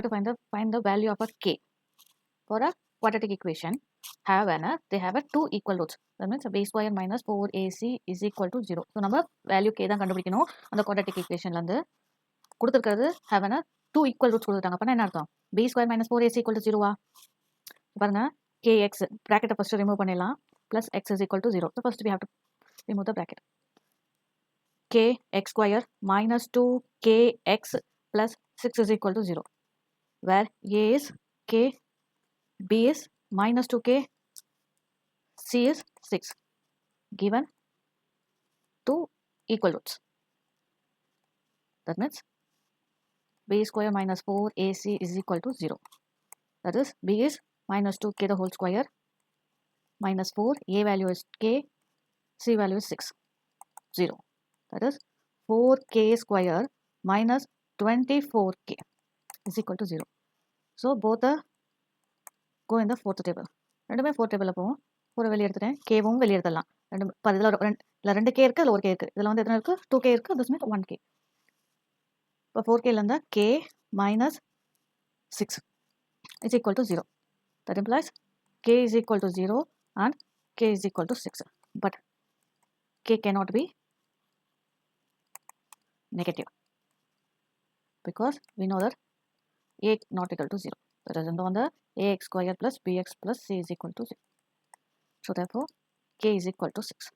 to find the value of a k for a quadratic equation. They have a two equal roots. That means b square minus 4ac is equal to 0. So நம்ம value k தான் கண்டுபிடிக்கணும் அந்த quadratic equationல இருந்து. கொடுத்திருக்கிறது have a two equal roots கொடுத்துட்டாங்க. அப்பனா என்ன அர்த்தம்? b square minus 4ac equal to 0 பாருங்க kx bracket first remove பண்ணிடலாம் plus x is equal to 0. So first we have to remove the bracket. Kx square minus 2kx plus 6 is equal to 0. Where a is k, b is minus 2k, c is 6. Given two equal roots. That means b square minus 4ac is equal to 0. That is b is minus 2k the whole square minus 4, a value is k, c value is 6, 0. That is 4k square minus 24k is equal to 0. So both are go in the fourth table. ரெண்டுமே fourth table போவோம். 4 வெளிய எடுத்துட்டேன். kவும் வெளிய எடுத்துடலாம். இதுல 2k இருக்கு, அதுல 1k இருக்கு. இதுல வந்து எத்தனை இருக்கு? 2k இருக்கு. This means 1k. இப்போ 4k ல இருந்தா k minus 6 is equal to 0. That implies k is equal to 0 and k is equal to 6. But k cannot be negative because we know that a not equal to 0. That is on the ax square plus bx plus c is equal to 0. So therefore k is equal to 6.